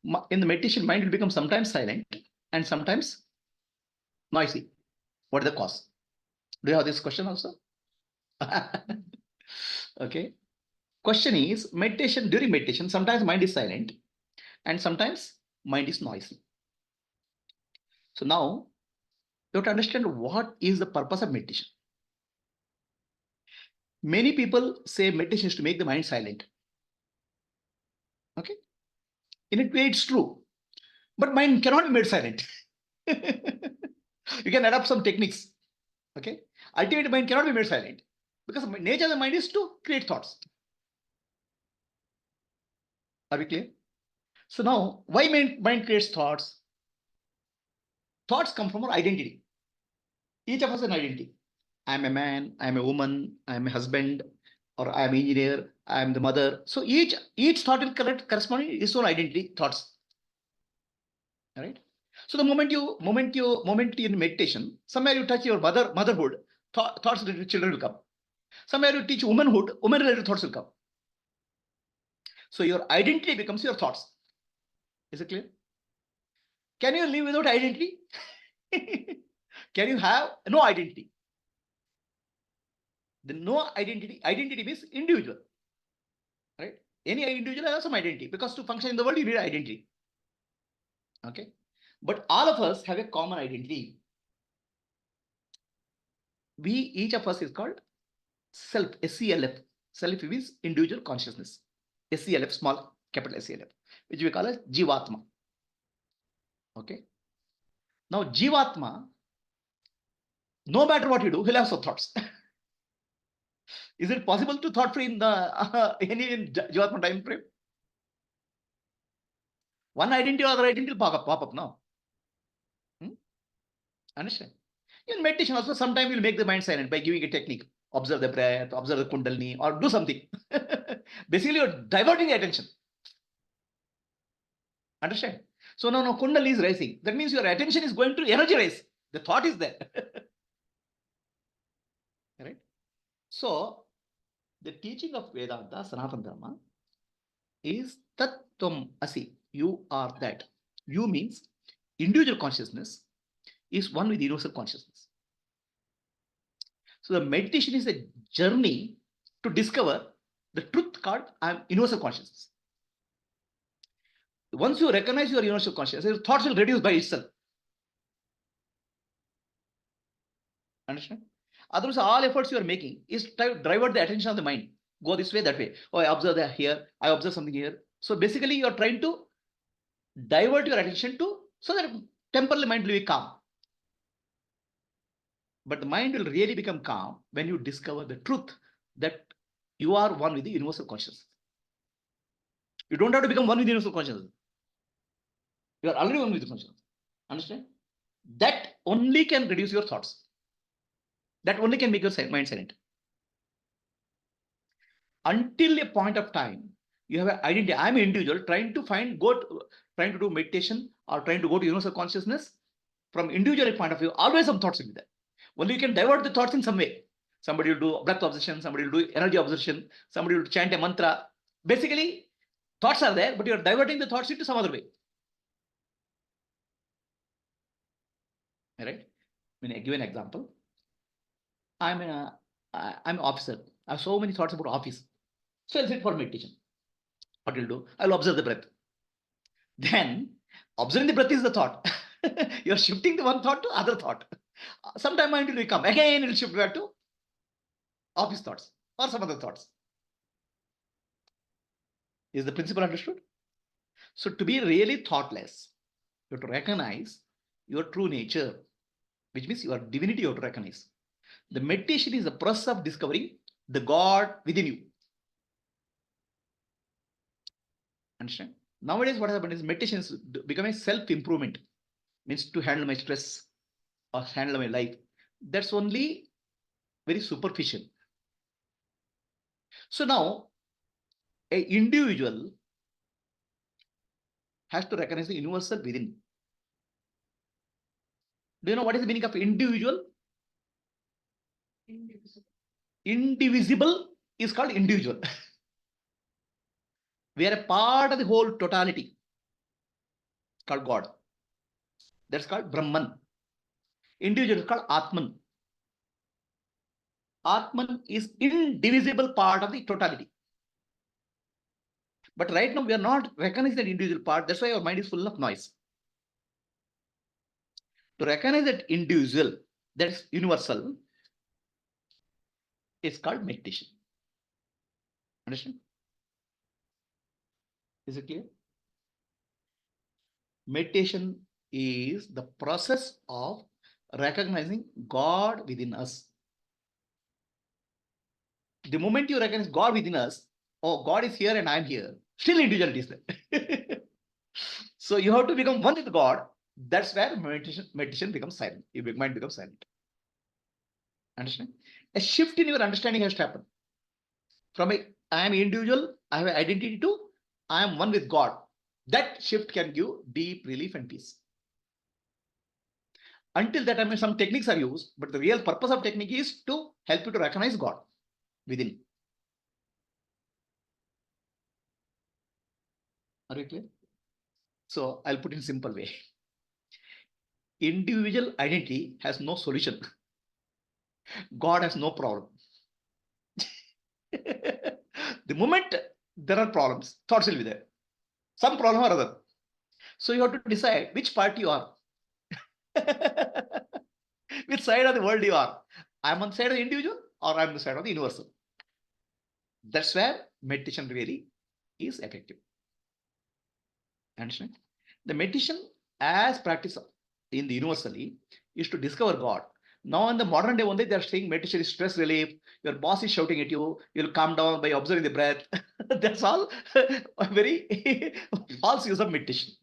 In the meditation, mind will become sometimes silent and sometimes noisy. What is the cause? Do you have this question also? Okay. Question is, during meditation, sometimes mind is silent and sometimes mind is noisy. So now you have to understand what is the purpose of meditation. Many people say meditation is to make the mind silent. Okay. In a way, it's true. But mind cannot be made silent. You can adapt some techniques. Okay. Ultimately, mind cannot be made silent because the nature of the mind is to create thoughts. Are we clear? So now, why mind creates thoughts? Thoughts come from our identity. Each of us has an identity. I'm a man, I'm a woman, I'm a husband, or I'm an engineer, I'm the mother. So each thought will correspond to its own identity, thoughts. All right. So the moment in meditation, somewhere you touch your motherhood, thoughts related to children will come. Somewhere you teach womanhood, woman related thoughts will come. So your identity becomes your thoughts. Is it clear? Can you live without identity? Can you have no identity? The no identity means individual. Right? Any individual has some identity because to function in the world, you need identity. Okay. But all of us have a common identity. Each of us is called self, SELF. Self means individual consciousness. SELF, small capital SELF, which we call as Jivatma. Okay. Now, Jivatma, no matter what you do, he'll have some thoughts. Is it possible to thought free in the any Jivatma time frame? One identity or other identity will pop up now. Understand? In meditation also, sometimes you'll make the mind silent by giving a technique. Observe the breath, observe the kundalini, or do something. Basically, you're diverting the attention. Understand? So now kundalini is rising. That means your attention is going to energy rise. The thought is there. Right? So the teaching of Vedanta, Sanatana Dharma, is Tattvam Asi. You are that. You means individual consciousness is one with universal consciousness. So the meditation is a journey to discover the truth called I am universal consciousness. Once you recognize your universal consciousness, your thoughts will reduce by itself. Understand? Otherwise, all efforts you are making is to divert the attention of the mind. Go this way, that way. Oh, I observe that here. I observe something here. So basically, you are trying to divert your attention so that temporarily mind will be calm. But the mind will really become calm when you discover the truth that you are one with the universal consciousness. You don't have to become one with the universal consciousness. You are already one with the consciousness. Understand? That only can reduce your thoughts. That only can make your mind silent. Until a point of time, you have an identity. I'm an individual trying to do meditation or trying to go to universal consciousness. From individual point of view, always some thoughts will be there. Only you can divert the thoughts in some way. Somebody will do breath observation, somebody will do energy observation, somebody will chant a mantra. Basically, thoughts are there, but you're diverting the thoughts into some other way. All right? When I give an example, I'm an officer. I have so many thoughts about office. So I'll sit for meditation. What will do? I'll observe the breath. Then observing the breath is the thought. You're shifting the one thought to other thought. Sometime mind will come. Again, it will shift back to office thoughts or some other thoughts. Is the principle understood? So to be really thoughtless, you have to recognize your true nature, which means your divinity you have to recognize. The meditation is the process of discovering the God within you. Understand? Nowadays, what happened is meditation is becoming self-improvement. Means to handle my stress or handle my life. That's only very superficial. So now, an individual has to recognize the universal within. Do you know what is the meaning of individual? Indivisible is called individual. We are a part of the whole totality. called God. That's called Brahman. Individual is called Atman. Atman is indivisible part of the totality. But right now we are not recognizing that individual part. That's why our mind is full of noise. To recognize that individual, that's universal, is called meditation. Understand? Is it clear? Meditation is the process of recognizing God within us. The moment you recognize God within us, oh, God is here and I'm here, still individuality is there. So you have to become one with God. That's where meditation becomes silent. Your mind becomes silent. Understand? A shift in your understanding has to happen. From I am individual, I have an identity to I am one with God. That shift can give deep relief and peace. Until that time, some techniques are used, but the real purpose of technique is to help you to recognize God within. Are you clear? So I'll put it in a simple way. Individual identity has no solution. God has no problem. The moment there are problems, thoughts will be there. Some problem or other. So you have to decide which part you are. Which side of the world you are. I'm on the side of the individual or I'm on the side of the universal. That's where meditation really is effective. Understand? The meditation as practice in the universally is to discover God. Now in the modern day only they are saying meditation is stress relief. Your boss is shouting at you. You'll calm down by observing the breath. That's all a very false use of meditation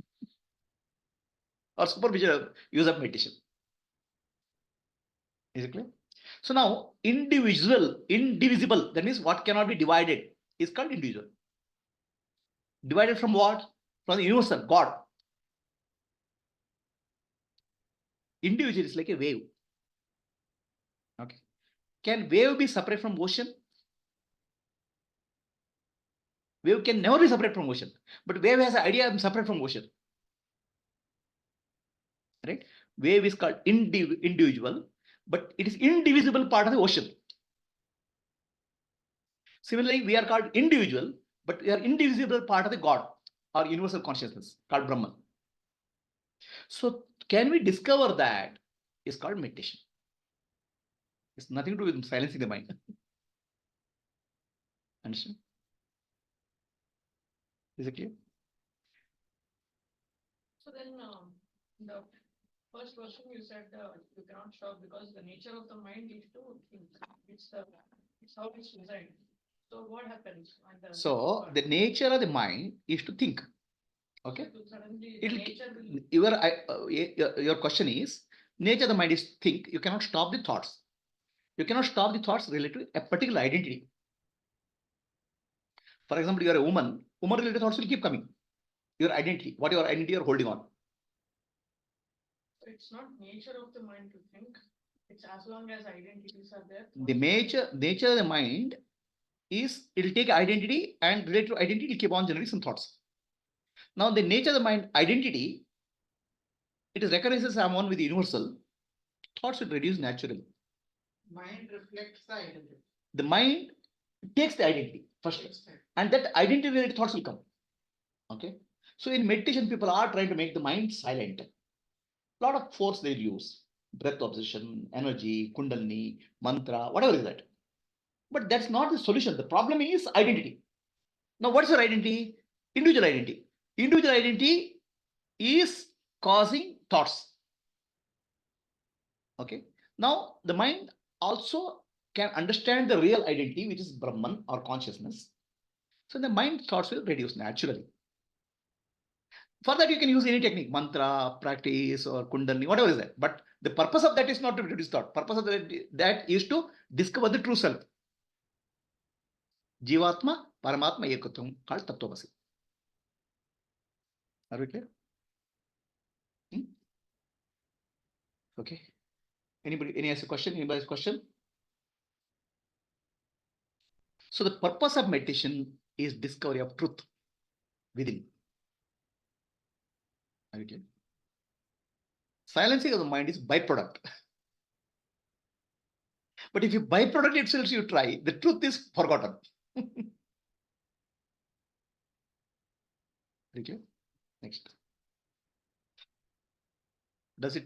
or superficial use of meditation. Is it clear? So now indivisible, that means what cannot be divided is called individual. Divided from what? From the universal, God. Individual is like a wave. Okay. Can wave be separate from ocean? Wave can never be separate from ocean. But wave has an idea I'm separate from ocean. Right? Wave is called individual, but it is indivisible part of the ocean. Similarly, we are called individual, but we are indivisible part of the God or universal consciousness called Brahman. So can we discover that is called meditation. It's nothing to do with silencing the mind. Understand? Is it clear? So then the first question you said you cannot stop because the nature of the mind is to think. It's how it's designed. So what happens? So the nature of the mind is to think. Okay. So suddenly Your question is nature of the mind is think. You cannot stop the thoughts. You cannot stop the thoughts related to a particular identity. For example, you are a woman. Woman related thoughts will keep coming. Your identity, what your identity you are holding on. It's not nature of the mind to think. It's as long as identities are there. The nature of the mind is it will take identity and related to identity it will keep on generating some thoughts. Now the nature of the mind identity, it is recognizes I'm one with the universal. Thoughts will reduce naturally. Mind reflects the identity. The mind takes the identity first, and that identity related thoughts will come. Okay. So in meditation, people are trying to make the mind silent. A lot of force they use, breath obsession, energy, kundalini, mantra, whatever is that. But that's not the solution. The problem is identity. Now, what is your identity? Individual identity. Individual identity is causing thoughts. Okay. Now, the mind also can understand the real identity, which is Brahman or consciousness. So the mind thoughts will reduce naturally. For that, you can use any technique, mantra, practice, or kundalini, whatever is that. But the purpose of that is not to reduce thought. Purpose of that is to discover the true self. Jivatma, Paramatma, Ekatvam, called Tattvamasi. Are we clear? Okay. Anybody, any other question? Anybody's question? So the purpose of meditation is discovery of truth within. Okay. Silencing of the mind is byproduct. But if you byproduct itself you try, the truth is forgotten. Okay. Next. Does it